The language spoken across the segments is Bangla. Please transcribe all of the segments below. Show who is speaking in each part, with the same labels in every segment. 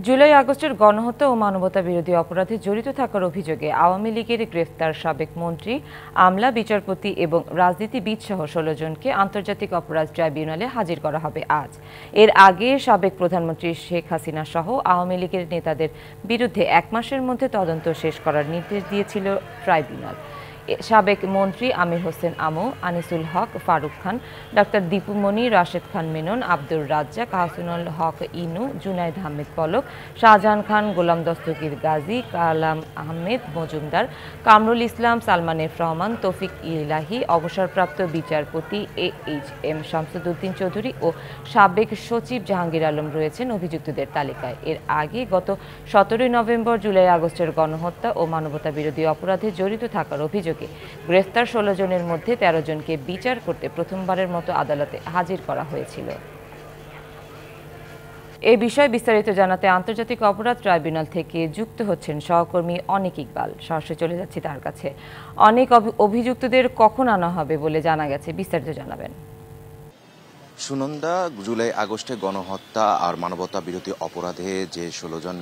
Speaker 1: জুলাই আগস্টের গণহত্যা ও মানবতা বিরোধী অপরাধে জড়িত থাকার অভিযোগে আওয়ামী লীগের গ্রেফতার সাবেক মন্ত্রী, আমলা, বিচারপতি এবং রাজনীতিবিদ সহ ১৬ জনকে আন্তর্জাতিক অপরাধ ট্রাইব্যুনালে হাজির করা হবে আজ। এর আগে সাবেক প্রধানমন্ত্রী শেখ হাসিনা সহ আওয়ামী লীগের নেতাদের বিরুদ্ধে ১ মাসের মধ্যে তদন্ত শেষ করার নির্দেশ দিয়েছিল ট্রাইব্যুনাল। সাবেক মন্ত্রী আমির হোসেন আমু, আনিসুল হক, ফারুক খান, ডাক্তার দীপু মনি, রাশেদ খান মেনন, আব্দুর রাজ্জাক, আহসানুল হক ইনু, জুনাইদ আহমেদ পলক, শাহজাহান খান, গোলাম দস্তগীর গাজী, কালাম আহমেদ মজুমদার, কামরুল ইসলাম, সালমান এফ রহমান, তৌফিক ইলাহি, অবসরপ্রাপ্ত বিচারপতি AHM শামসুদ্দিন চৌধুরী ও সাবেক সচিব জাহাঙ্গীর আলম রয়েছেন অভিযুক্তদের তালিকায়। এর আগে গত ১৭ নভেম্বর জুলাই আগস্টের গণহত্যা ও মানবতা বিরোধী অপরাধে জড়িত থাকার অভিযোগে গ্রেফতার ১৬ জনের মধ্যে ১৩ জনকে বিচার করতে প্রথমবারের মতো আদালতে হাজির করা হয়েছিল। এই বিষয়ে বিস্তারিত জানাতে আন্তর্জাতিক অপরাধ ট্রাইব্যুনাল থেকে যুক্ত হচ্ছেন সহকর্মী অনিক ইকবাল। সরাসরি চলে যাচ্ছি তার কাছে। অনেক অভিযুক্তদের কখন আনা হবে বলে জানা গেছে, বিস্তারিত জানাবেন।
Speaker 2: সুনন্দা, জুলাই আগস্টে গণহত্যা আর মানবতা বিরোধী অপরাধে যে ১৬ জন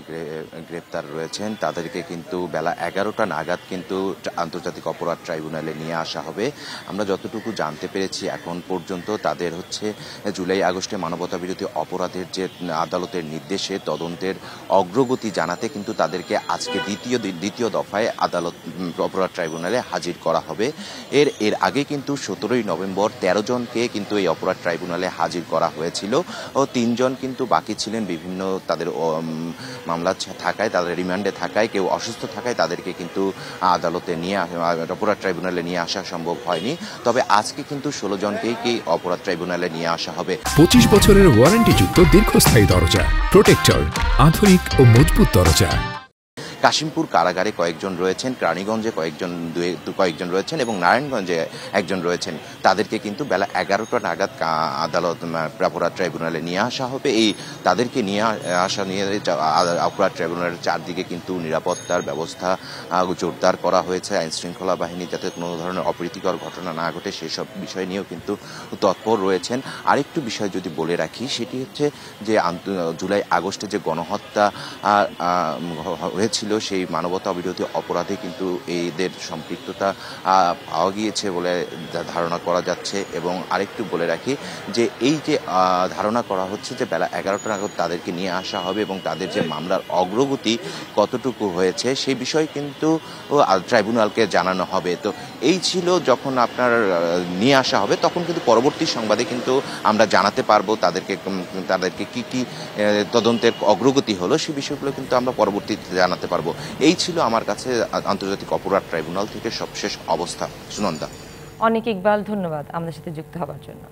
Speaker 2: গ্রেপ্তার রয়েছেন তাদেরকে কিন্তু বেলা ১১টা নাগাদ কিন্তু আন্তর্জাতিক অপরাধ ট্রাইব্যুনালে নিয়ে আসা হবে। আমরা যতটুকু জানতে পেরেছি এখন পর্যন্ত তাদের জুলাই আগস্টে মানবতা বিরোধী অপরাধের যে আদালতের নির্দেশে তদন্তের অগ্রগতি জানাতে কিন্তু তাদেরকে আজকে দ্বিতীয় দফায় আদালত অপরাধ ট্রাইব্যুনালে হাজির করা হবে। এর আগে কিন্তু ১৭ নভেম্বর ১৩ জনকে কিন্তু এই অপরাধ ট্রাইব্যুনালে হাজির করা হয়েছিল ও ৩ জন কিন্তু বাকি ছিলেন বিভিন্ন তাদের মামলা থাকায়, তাদের রিমান্ডে থাকায়, কেউ অসুস্থ থাকায় তাদেরকে কিন্তু আদালতে অপরাধ ট্রাইব্যুনালে নিয়ে আসা সম্ভব হয়নি। তবে আজকে কিন্তু ১৬ জনকেই অপরাধ ট্রাইব্যুনালে নিয়ে আসা হবে।
Speaker 3: ২৫ বছরের ওয়ারেন্টিযুক্ত দীর্ঘস্থায়ী দরজা প্রোটেক্টর, আধুনিক ও মজবুত দরজা।
Speaker 2: কাশিমপুর কারাগারে কয়েকজন রয়েছেন, কেরানীগঞ্জে কয়েকজন রয়েছেন এবং নারায়ণগঞ্জে একজন রয়েছেন। তাদেরকে কিন্তু বেলা ১১টা নাগাদ আদালত অপরাধ ট্রাইব্যুনালে নিয়ে আসা হবে। তাদেরকে নিয়ে অপরাধ ট্রাইব্যুনালের চারদিকে কিন্তু নিরাপত্তার ব্যবস্থা জোরদার করা হয়েছে। আইন শৃঙ্খলা বাহিনী যাতে কোনো ধরনের অপ্রীতিকর ঘটনা না ঘটে সেসব বিষয় নিয়েও কিন্তু তৎপর রয়েছেন। আরেকটু বিষয় যদি বলে রাখি, সেটি হচ্ছে যে জুলাই আগস্টে যে গণহত্যা হয়েছিল সেই মানবতা বিরোধী অপরাধে কিন্তু এদের সম্পৃক্ততা পাওয়া গিয়েছে বলে ধারণা করা যাচ্ছে। এবং আরেকটু বলে রাখি যে এই যে ধারণা করা হচ্ছে যে বেলা ১১টা নাগাদ তাদেরকে নিয়ে আসা হবে এবং তাদের যে মামলার অগ্রগতি কতটুকু হয়েছে সেই বিষয় কিন্তু ট্রাইব্যুনালকে জানানো হবে। তো এই ছিল যখন আপনার নিয়ে আসা হবে তখন কিন্তু পরবর্তী সংবাদে কিন্তু আমরা জানাতে পারবো তাদেরকে কি তদন্তের অগ্রগতি হলো সেই বিষয়গুলো কিন্তু আমরা পরবর্তীতে জানাতে পারবো। এই ছিল আমার কাছে আন্তর্জাতিক অপরাধ ট্রাইব্যুনাল থেকে সবশেষ অবস্থা। সুনন্দা।
Speaker 1: অনেক ইকবাল, ধন্যবাদ আমাদের সাথে যুক্ত হওয়ার জন্য।